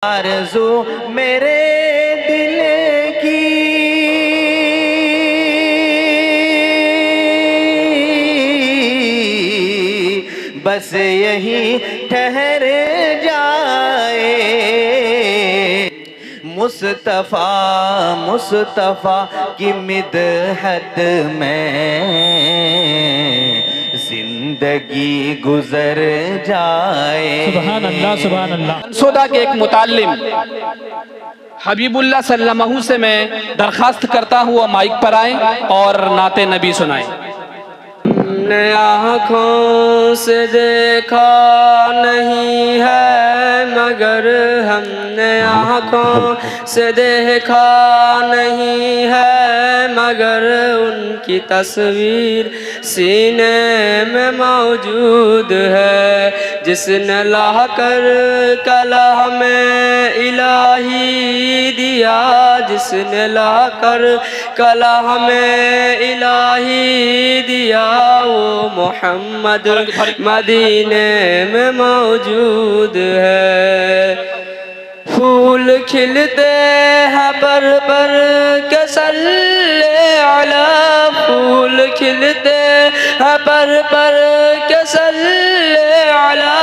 आरज़ू मेरे दिल की बस यही ठहर जाए। मुस्तफ़ा मुस्तफ़ा की मिदहत में जिंदगी गुजर जाए। सुभान अल्लाह सुभान अल्लाह। सोदा के एक मुतालिम हबीबुल्लाह सल्लल्लाहु से मैं दरखास्त करता हूँ माइक पर आए और नाते नबी सुनाए। हमने आँखों से देखा नहीं है मगर हमने आँखों से देखा नहीं है मगर उनकी तस्वीर सीने में मौजूद है। जिसने ला कर कलाम इलाही दिया, जिसने ला कर कलाम इलाही दिया, वो मोहम्मद मदीने में मौजूद है। फूल खिलते हैं पर के सल्ले अला, फूल खिलते हैं पर के सल्ले अला,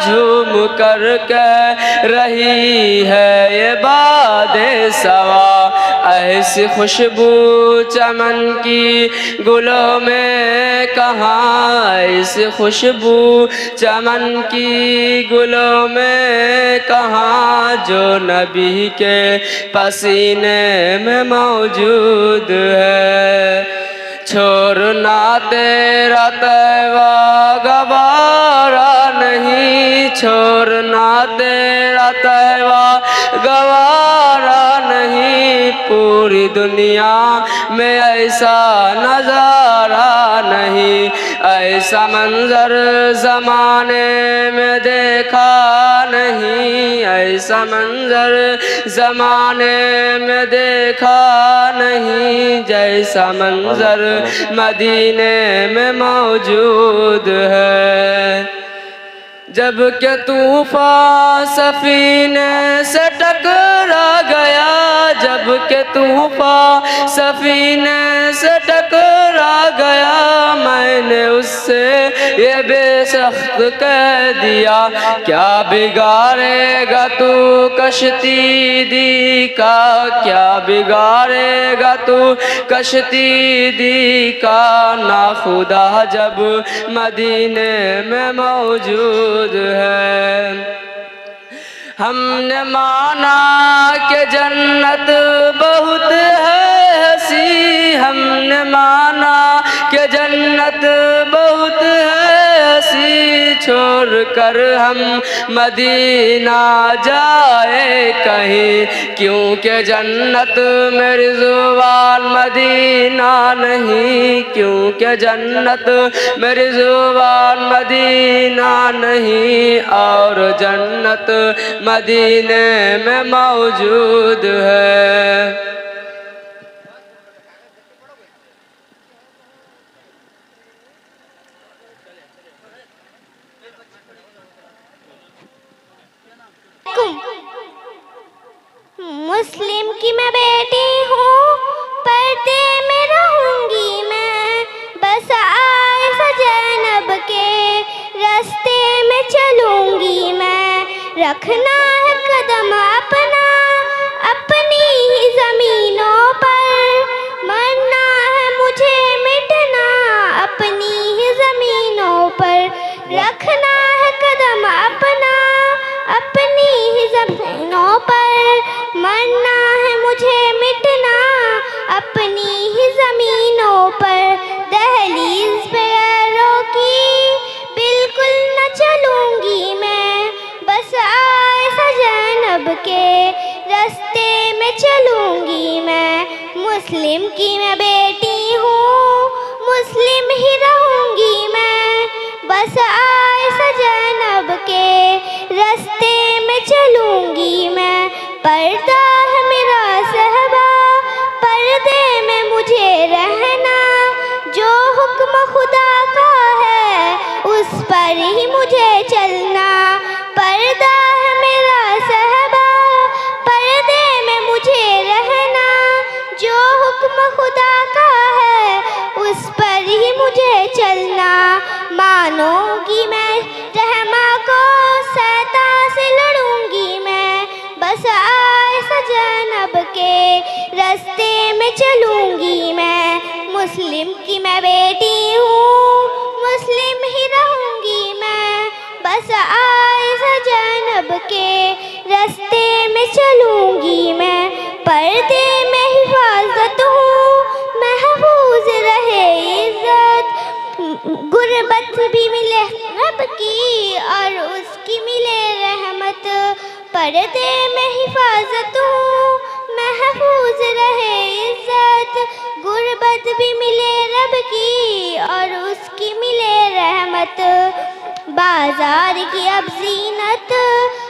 झूम कर कह रही है ये बादे सवा। ऐसी खुशबू चमन की गुलों में कहाँ, ऐसी खुशबू चमन की गुलों में कहाँ, जो नबी के पसीने में मौजूद है। छोड़ना तेरा तैवा गवारा नहीं, छोड़ना तेरा तैवा गवारा नहीं, पूरी दुनिया में ऐसा नजारा नहीं, ऐसा मंजर जमाने में देखा नहीं, ऐसा मंजर जमाने में देखा नहीं, जैसा मंजर मदीने में मौजूद है। जब के तूफान सफीने से टकरा गया, जब के तूफान सफीने से टकरा गया, मैंने उससे ये बेसख्त कह दिया, क्या बिगाड़ेगा तू कश्ती दी का, क्या बिगाड़ेगा तू कश्ती दी का, ना खुदा जब मदीने में मौजूद है। हमने माना कि जन्नत बहुत है हंसी, हमने माना कि जन्नत बहुत है हंसी, छोड़ कर हम मदीना जाए कहीं, क्योंकि जन्नत में रिज़वान मदीना नहीं, क्योंकि जन्नत में रिज़वान मदीना नहीं, और जन्नत मदीने में मौजूद है। मुस्लिम की मैं बेटी हूँ, पर्दे में रहूंगी मैं, बस आए ज़ैनब के रास्ते में चलूंगी मैं। रखना है कदम अपना अपनी ही ज़मीनों पर, मरना है मुझे मिटना अपनी ही ज़मीनों पर। रखना है कदम अपना अपनी ही ज़मीनों पर, मरना है मुझे मिटना अपनी ही ज़मीनों पर। दहलीज़ पे गैरों की बिल्कुल न चलूंगी मैं, बस आए ज़ैनब के रास्ते में चलूंगी मैं। मुस्लिम की मैं बेटी हूँ, मुस्लिम ही रहूंगी मैं, बस आए ज़ैनब के रास्ते में चलूंगी मैं। पर्दा है मेरा सहबा, पर्दे में मुझे रहना, जो हुक्म खुदा का है उस पर ही मुझे चलना। पर्दा है मेरा सहबा, रास्ते में चलूँगी मैं। मुस्लिम की मैं बेटी हूँ, मुस्लिम ही रहूँगी मैं। बस आए ज़ैनब के रास्ते में चलूँगी मैं। पर्दे में हिफाजत हूँ, महफूज रहे इज़्ज़त। गुर्बत भी मिले रब की और उसकी मिले रहमत। पर्दे में हिफाजत हूँ, महफूज रहे इज़्ज़त। गुर्बत भी मिले रब की और उसकी मिले रहमत। बाजार की अब ज़ीनत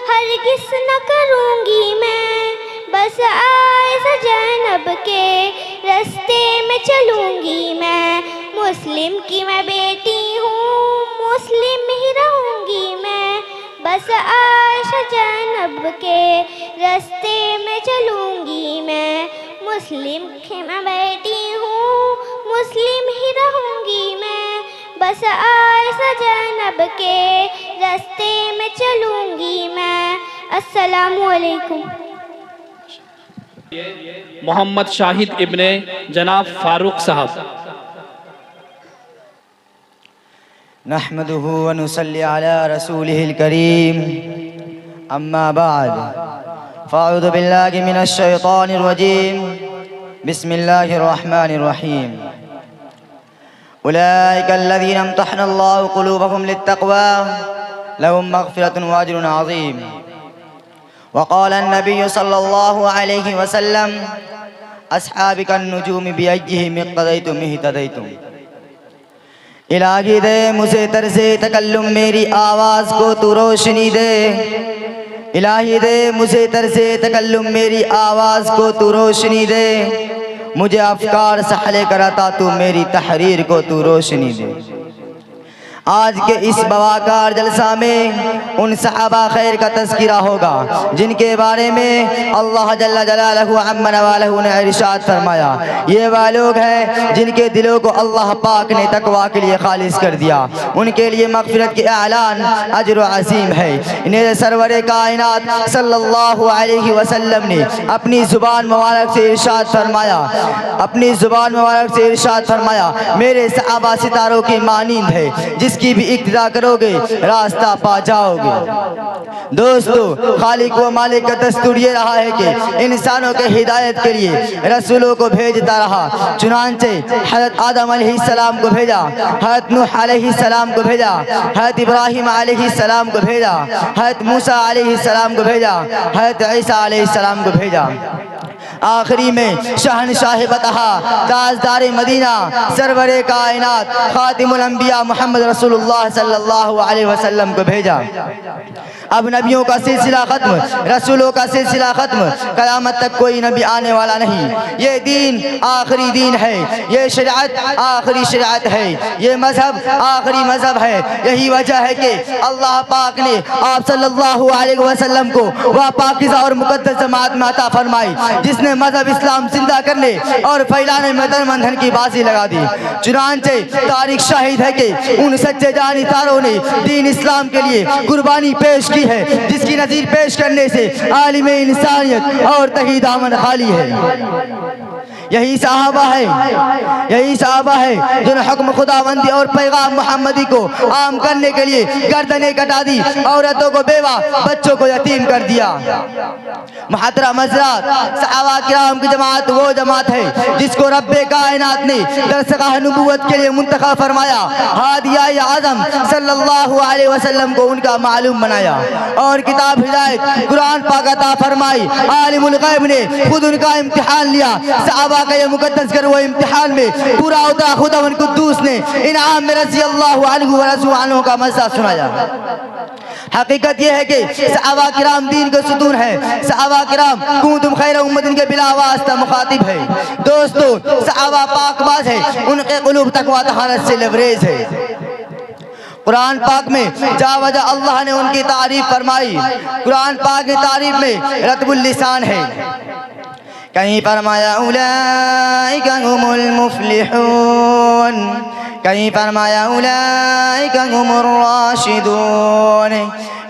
हरगिज़ न करूँगी मैं। बस आए ज़ैनब के रास्ते में चलूँगी मैं। मुस्लिम की मैं बेटी हूँ, मुस्लिम ही रहूँगी मैं। बस आए ज़ैनब के रास्ते में चलूँगी मैं। मुस्लिम की मैं बेटी हूँ, मुस्लिम ही रहूँगी मैं। बस आए ज़ैनब के रास्ते में चलूँगी मैं। अस्सलामु अलैकुम। मोहम्मद शाहिद इब्ने जनाब फारूक साहब। नहमदुहु व नुसल्ली अला रसूलिहिल करीम, अम्मा बाद, फ़अऊज़ु बिल्लाहि मिनश शैतानिर रजीम, बिस्मिल्लाहिर रहमानिर रहीम। उलाइका अल्लज़ीना इम्तहनल्लाहु क़ुलूबहुम लित्तक़वा लहुम मग़फ़िरतुन व अज्रुन अज़ीम। वक़ाल अन्नबिय्यु सल्लल्लाहु अलैहि वसल्लम अस्हाबी कन्नुजूमि बिअय्यिहिम इक़्तदैतुम इह्तदैतुम। इलाही दे मुझे तर्ज़े तकल्लुम मेरी आवाज़ को तू रोशनी दे। इलाही दे मुझे तर्ज़े तकल्लुम मेरी आवाज़ को तू रोशनी दे। मुझे अफ़कार सहले कराता तू मेरी तहरीर को तू रोशनी दे। आज के इस बवाकार जलसा में उन सहाबा खैर का तज़किरा होगा जिनके बारे में अल्लाह जल्ला जलालहु अम्मा नवालहु ने इरशाद फरमाया, ये वह लोग हैं जिनके दिलों को अल्लाह पाक ने तकवा के लिए खालिस कर दिया। उनके लिए मग़फ़िरत के ऐलान अज्र अज़ीम है। इन्हें सरवर कायनात सल्लल्लाहु अलैहि वसल्लम ने अपनी ज़ुबान मुबारक से इरशाद फरमाया, अपनी ज़ुबान मुबारक से इरशाद फरमाया, मेरे सहाबा सितारों की मानींद है, जिसकी भी इक्तिदा करोगे रास्ता पा जाओगे। दोस्तों, खालिक व मालिक का दस्तूर ये रहा है कि इंसानों के हिदायत के लिए रसूलों को भेजता रहा। चुनांचे हज़रत आदम अलैहिस्सलाम को भेजा, हज़रत नूह अलैहिस्सलाम को भेजा, हज़रत इब्राहीम अलैहिस्सलाम को भेजा, हज़रत मूसा अलैहिस्सलाम को भेजा, हज़रत ईसा अलैहिस्सलाम को भेजा। आखिरी में शहनशाह बतहा ताजदार मदीना सरवरे कायनात खातिमुल अंबिया मोहम्मद रसूलुल्लाह सल्लल्लाहु अलैहि वसल्लम को भेजा। अब नबियों का सिलसिला ख़त्म, रसूलों का सिलसिला ख़त्म, क़यामत तक कोई नबी आने वाला नहीं। ये दीन आखिरी दीन है, ये शरीअत आखिरी शरीअत है, ये मज़हब आखिरी मज़हब है। यही वजह है कि अल्लाह पाक ने आप सल्लल्लाहु अलैहि वसल्लम को वह पाकीज़ा और मुक़द्दस जमात में अता फरमाई जिसने मज़हब इस्लाम जिंदा करने और फैलाने में तन मन धन की बाजी लगा दी। चुनांचे तारीख शाहिद है कि उन सच्चे जानिसारों ने दीन इस्लाम के लिए कुर्बानी पेश की है, जिसकी नज़ीर पेश करने से आलिम इंसानियत और तही दामन खाली है। यही सहाबा है, यही सहाबा है जिन्होंने हुक्म खुदाबंदी और पैगाम मोहम्मदी को आम करने के लिए गर्दनें कटा दी, औरतों को बेवा, बच्चों को यतीम कर दिया। मुहतरम हज़रात, सहाबा किराम की जमात वो जमात है जिसको रब्बे कायनात ने दरसगाह नबूवत के लिए मुंतखब फरमाया। हादिया आज़म सल्लल्लाहु अलैहि वसल्लम को उनका मालूम बनाया और किताब हिदायत कुरान पाक अता फरमाई। आलिमुल गैब ने खुद उनका इम्तिहान लिया। सहाबा का ये मुकद्दस कर वो इम्तिहान में पूरा उतरा। खुदावंद कुद्दूस ने इनाम में रज़ी अल्लाहु अन्हु व रज़ू अन्हु का मज़ा सुनाया। हकीकत यह है कि सहाबा किराम दीन के सुतून है। सहाबा किराम कुंतुम खैर उम्मतिन के बिला वास्ता मुखातिब है। दोस्तों, सहाबा पाकबाज है, उनके कुलूब तकवा तहारत से लबरेज है। कुरान पाक में जा वजह अल्लाह ने उनकी तारीफ फरमाई। कुरान पाक की तारीफ में रतबुल लिसान है। कहीं फरमाया उलाइका हुमुल मुफ्लिहून, कहीं फरमाया उलाइका हुमुर राशिदून,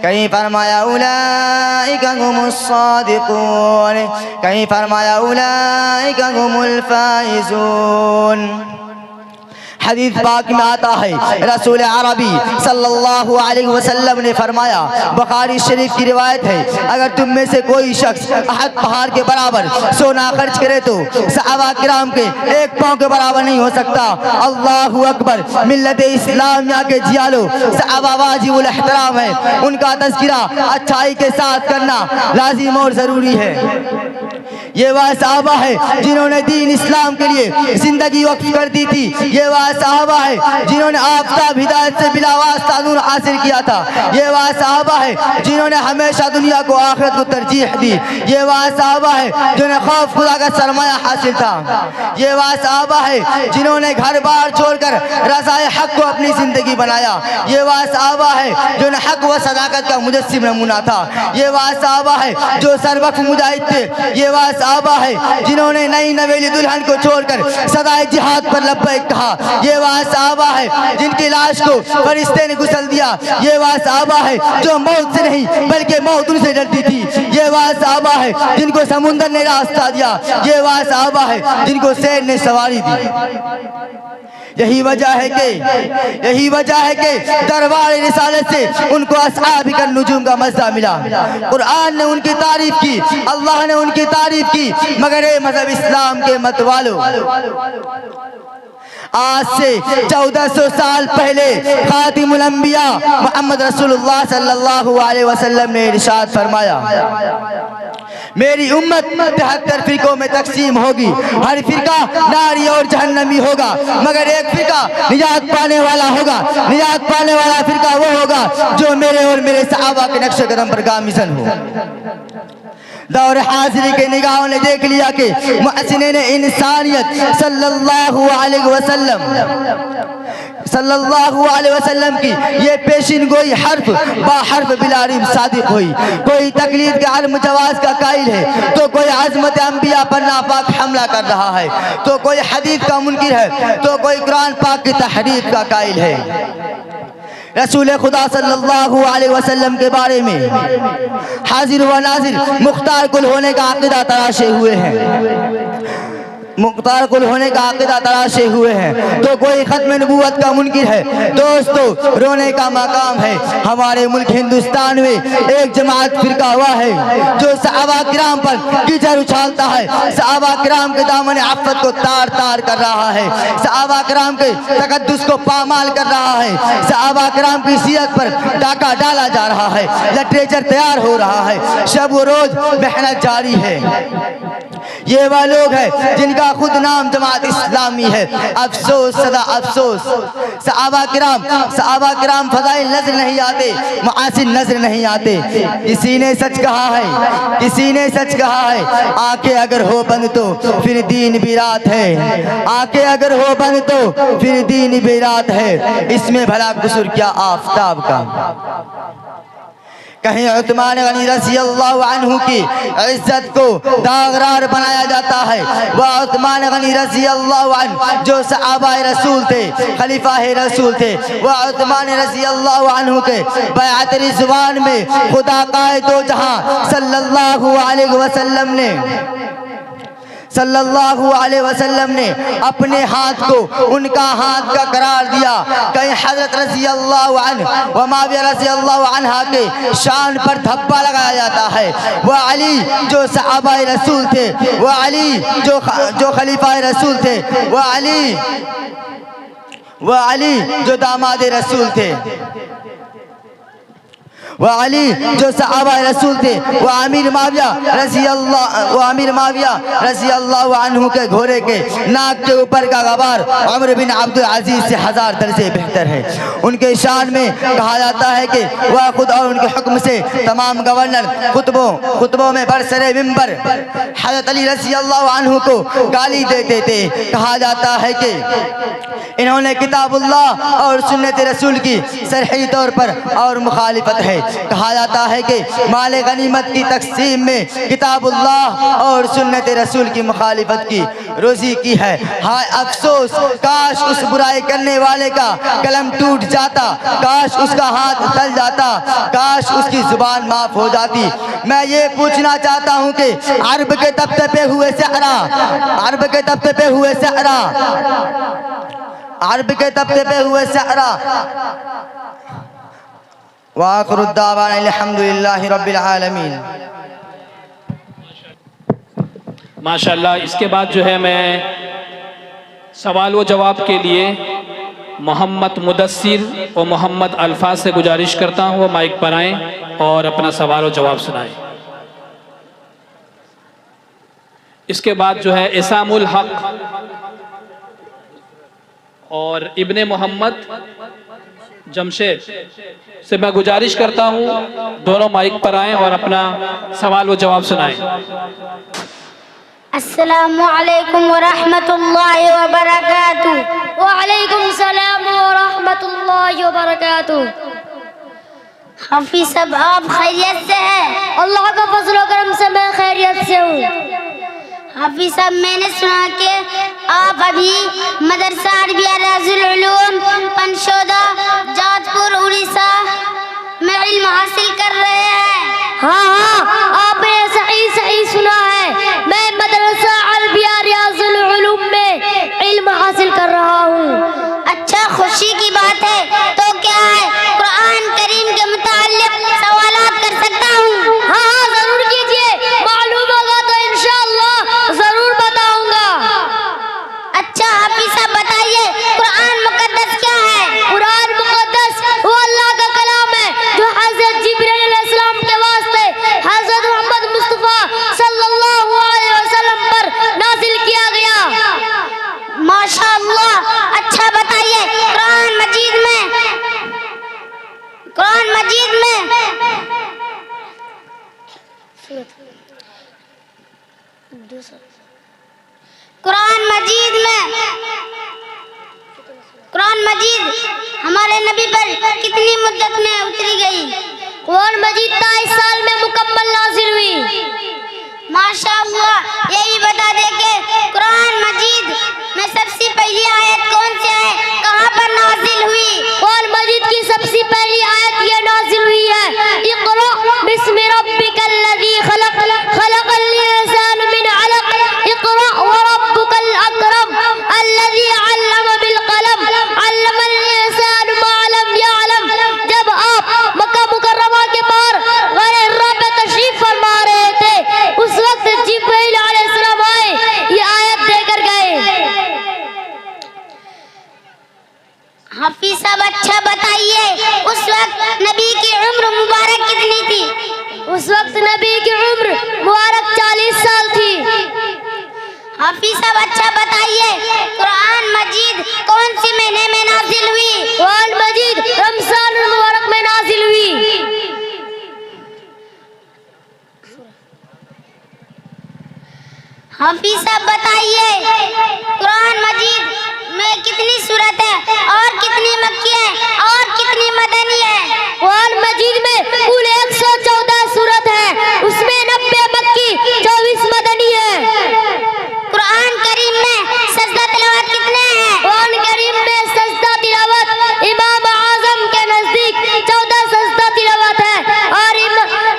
कहीं फरमाया उलाइका हुमुस सादिकून, कहीं फरमाया उलाइका हुमुल फाइजून। हदीस पाक में आता है रसूल अरबी सल्लल्लाहु अलैहि वसल्लम ने फरमाया, बुखारी शरीफ की रिवायत है, अगर तुम में से कोई शख्स अहद पहाड़ के बराबर सोना खर्च करे तो सहाबा किराम के एक पाँव के बराबर नहीं हो सकता। अल्लाहु अकबर। मिल्लत इस्लामिया के जियालो सहाबा वाजिबुल एहतराम है, उनका तज़किरा अच्छाई के साथ करना लाजिम और ज़रूरी है। ये वह सहाबा है जिन्होंने दीन इस्लाम के लिए जिंदगी वक्फ कर दी थी। ये वह सहाबा है जिन्होंने आफताब हिदायत से बिला वास्ता नूर हासिल किया था। ये वह सहाबा है जिन्होंने हमेशा दुनिया को आखिरत को तरजीह दी। ये वह सहाबा है जिन्होंने खौफ खुदा का सरमाया हासिल था। ये वह सहाबा है जिन्होंने घर बार छोड़कर रज़ाए हक को अपनी जिंदगी बनाया। ये वह सहाबा है जिन्होंने हक व सदाकत का मुजस्सिम नमूना था। ये वह सहाबा है जो सरवक्फ मुजाहिद थे। ये वह सहाबा है जिन्होंने नई नवेली दुल्हन को छोड़कर सदाए जिहाद पर लब्बैक कहा। ये वह सहाबा है जिनकी लाश को फरिश्ते ने गुसल दिया। ये वह सहाबा है जो मौत से नहीं बल्कि मौत उनसे डरती थी। ये वह सहाबा है जिनको समुंदर ने रास्ता दिया। ये वह सहाबा है जिनको शेर ने सवारी दी। यही वजह है कि दरबार रिसालत से उनको अस्हाब का नुजूम का मज़ा मिला। कुरान ने उनकी तारीफ की, अल्लाह ने उनकी तारीफ की, मगर ये मजहब इस्लाम के मत वालों, आज से 1400 साल पहले खातिमुल अंबिया मोहम्मद रसूलुल्लाह सल्लल्लाहु अलैहि वसल्लम ने इरशाद फरमाया, मेरी उम्मत 73 फिरकों में तकसीम होगी, हर फिरका नारी और जहन्नमी होगा, मगर एक फिरका निजात पाने वाला होगा। निजात पाने वाला फिरका वो होगा जो मेरे और मेरे सहाबा के नक्शे कदम पर गामिज़न हो। दौर हाजिरी के निगाहों ने देख लिया कि मुहसिनीन इंसानियत सल्लल्लाहु अलैहि वसल्लम की ये पेशिन गोई हर्फ बा हर्फ बिला रिम सादिक हुई। कोई तकलीद के आलम जवाज का कायल है तो कोई अज़मत अंबिया पर नापाक हमला कर रहा है, तो कोई हदीस का मुनकिर है, तो कोई कुरान पाक की तहरीफ का कायल है। रसूल खुदा सल्लल्लाहु अलैहि वसल्लम के बारे में हाजिर व नाजिर मुख्तार कुल होने का अक़ीदा तराशे हुए हैं, मुख्तार कुल होने का अक़ीदा तराशे हुए हैं, तो कोई खत्म नबूवत का मुनकिर है। दोस्तों, रोने का मकाम है। हमारे मुल्क हिंदुस्तान में एक जमात फिरका हुआ है जो सहाबा किराम पर कीचड़ उछालता है, सहाबा किराम के दामन आफत को तार तार कर रहा है, सहाबा किराम के तकद्दुस को पामाल कर रहा है, सहाबा किराम की सीरत पर डाका डाला जा रहा है, लिटरेचर तैयार हो रहा है, शब व रोज मेहनत जारी है। ये वह लोग हैं जिनका खुद नाम जमात इस्लामी है। अफसोस, सदा अफसोस, सहाबा किराम फजाइल नजर नहीं आते, मुआसिन नजर नहीं आते। किसी ने सच कहा है, किसी ने सच कहा है, आंखें अगर हो बंद तो फिर दीन भी रात है, आंखें अगर हो बंद तो फिर दीन भी रात है, इसमें भला कसूर क्या आफताब का। कहीं उस्मान गनी रज़ी अल्लाहु अन्हु की इज्जत को दागदार बनाया जाता है। वह उस्मान गनी रज़ी अल्लाहु अन्हु जो सहाबा रसूल थे, खलीफा रसूल थे, वह उस्मान रज़ी अल्लाहु अन्हु के बैअत रिज़वान में खुदा कायद दो जहां सल्लल्लाहु अलैहि वसल्लम ने अपने हाथ को उनका हाथ का करार दिया। कहीं हज़रत रज़ी अल्लाहु अन्हु व माविया रज़ी अल्लाहु अन्हा के शान पर धब्बा लगाया जाता है। वह अली जो सहाबा रसूल थे, वह अली जो खलीफा रसूल थे, वह अली जो दामाद रसूल थे, वह अली जो सहाबा रसूल थे, वह अमीर माविया रज़ी अल्लाहु अन्हु के घोड़े के नाक के ऊपर का गबार उमर बिन अब्दुल अजीज से 1000 दर्जे बेहतर है। उनके शान में कहा जाता है कि वह खुद और उनके हुक्म से तमाम गवर्नर खुतबों में बरसरे मिंबर हज़रत अली रज़ी अल्लाहु अन्हु को गाली देते थे। कहा जाता है कि इन्होंने किताबुल्लाह और सुन्नत रसूल की सरही तौर पर और मुखालिफत है। कहा जाता है कि माल गनीमत की तकसीम में किताबुल्लाह और सुन्नत रसूल की मुखालिफत की रोज़ी की है। हाय अफसोस, काश उस बुराई करने वाले का कलम टूट जाता, काश उसका हाथ तल जाता, काश उसकी जुबान माफ हो जाती। मैं ये पूछना चाहता हूँ कि अरब के तख्ते पे हुए शअरा, अरब के तख्ते पे हुए शअरा, अरब के तख्ते पे हुए शअरा, वाखिरु दावाना अल्हम्दुलिल्लाहि रब्बिल आलमीन। माशाल्लाह। इसके बाद जो है मैं सवाल व जवाब के लिए मोहम्मद मुदस्सिर और मोहम्मद अल्फाज से गुजारिश करता हूँ वो माइक पर आएँ और अपना सवाल व जवाब सुनाएं। इसके बाद जो है इसामुल हक और इब्ने मोहम्मद जमशेद से मैं गुजारिश करता हूँ दोनों माइक पर आएँ और अपना सवाल व जवाब सुनाएं। अस्सलामु अलैकुम व रहमतुल्लाहि व बरकातुहू। व अलैकुम सलाम व रहमतुल्लाहि व बरकातुहू। हाफिज साहब, आप खैरियत से हैं? अल्लाह का फजल व करम से मैं खैरियत से हूँ। हाफिज साहब, मैंने सुना कि आप अभी मदरसा अरबिया राजुल उलूम पंशोदा जाजपुर उड़ीसा में इल्म हासिल कर रहे हैं। हाँ, आपने सही सुना है। मैं मदरसा अरबिया रियाजुल उलूम में इल्म हासिल कर रहा हूँ। अच्छा, खुशी की बात है। तो क्या है, कुरान करीम के मुताल्लिक सवालात कर सकता हूँ? हाँ, जरूर कीजिए। मालूम होगा तो इंशाअल्लाह जरूर बताऊंगा। अच्छा हाफिज साहब, बताइए कुरान मुकद्दस क्या है? कुरान मुकद्दस वो अल्लाह का कलाम है जो हजरत जिब्रील अलैहिस्सलाम के वास्ते हजरत मोहम्मद मुस्तफा सल्लल्लाहु अलैहि वसल्लम पर नाजिल किया गया। माशाअल्लाह। अच्छा बताइए, कुरान मजीद हमारे नबी पर कितनी मुद्दत में उतरी गई? कुरान मजीद 23 साल में मुकम्मल नाजिल हुई। माशाअल्लाह। यही बता दे कि कुरान मजीद में सबसे पहली आयत कौन सी है, कहाँ पर नाजिल हुई? कुरान मजीद की सबसे पहली आयत ये नाजिल हुई है, इक़रा बिस्मि रब्बिकल लज़ी खलक़, खलक़ल इंसान मिन अलक़, इक़रा व रब्बुकल अकरम, अल्लज़ी अल्लम बिल कलम, अल्लमल इंसान मा लम यअलम। जब आप मक्का मुकर्रमा के पार गैर हिर्रा पे तशरीफ फरमा रहे थे, उस वक्त जिब्रील अलैहिस्सलाम आए, ये आयत देकर गए। हाफिज साहब, अच्छा बताइए, उस वक्त नबी की उम्र मुबारक कितनी थी? उस वक्त नबी की उम्र मुबारक 40 साल थी। हाफिज साहब, अच्छा बताइए, कुरान मजीद कौन सी महीने में नाजिल हुई? कुरान मजीद रमजान मुबारक में नाजिल हुई। हाफिज साहब बताइए, कुरान मजीद में कितनी सूरत है और कितनी मक्की है और कितनी मदनी है? कुरान मजीद में कुल 114 सूरत है, उसमें 90 मक्की 24 मदनी है। कुरान करीम में सजदा तिलावत कितने हैं? कुरान करीम में सजदा तिलावत इमाम आजम के नजदीक 14 सजदा तिलावत है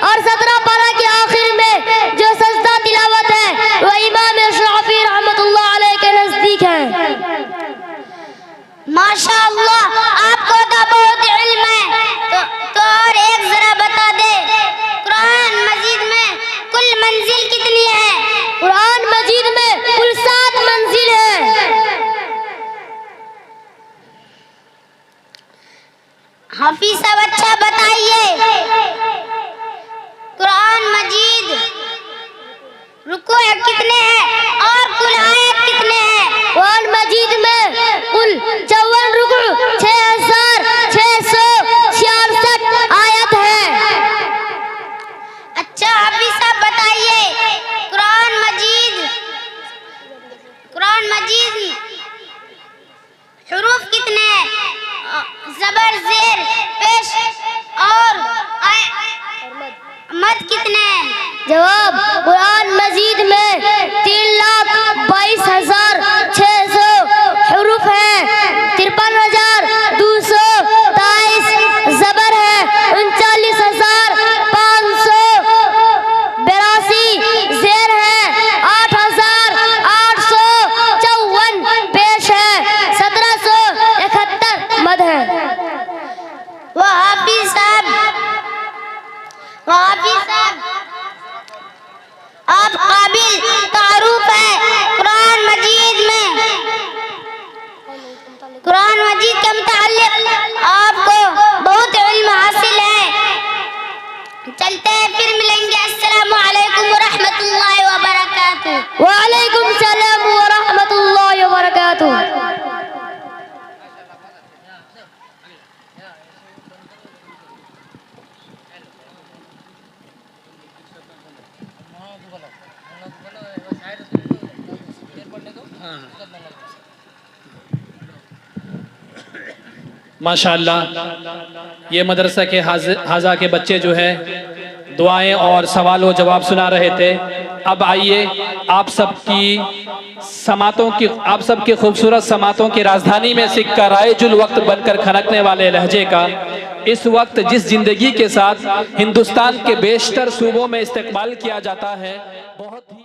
और 17 पारा के आखिर में जो सजदा तिलावत है वो इमाम शाफी रहमतुल्लाह अलैह के नजदीक है। माशाअल्लाह, आपको तो बहुत इल्म है। तो और एक जरा बता दे, कुरान मजीद में कुल मंजिल कितनी है? कुरान मजीद में कुल 7 मंजिल है। हाफिज साहब, अच्छा बताइए, कुरान मजीद रुकू कितने हैं और कुल आयत कितने हैं? कुरान मजीद में कुल 54 रुकू 6666 आयत है। अच्छा हाफिज साहब बताइए, कुरान मजीद हुरूफ कितने हैं? जबर, जेर, पेश और आप काबिल तारुफ है कुरान मजीद के मुताल्लिक आपको बहुत इल्म हासिल है। चलते हैं, फिर मिलेंगे। अस्सलामु अलैकुम व रहमतुल्लाहि व बरकातुहू। व अलैकुम सलाम व रहमतुल्लाहि व बरकातुहू। माशाअल्लाह ये मदरसा के हाजा के बच्चे जो है दुआएं और सवाल व जवाब सुना रहे थे। अब आइए आप सबकी खूबसूरत समातों की राजधानी में सिक्का राइजुल वक्त बनकर खनकने वाले लहजे का इस वक्त जिस जिंदगी के साथ हिंदुस्तान के बेशतर सूबों में इस्तेमाल किया जाता है, बहुत ही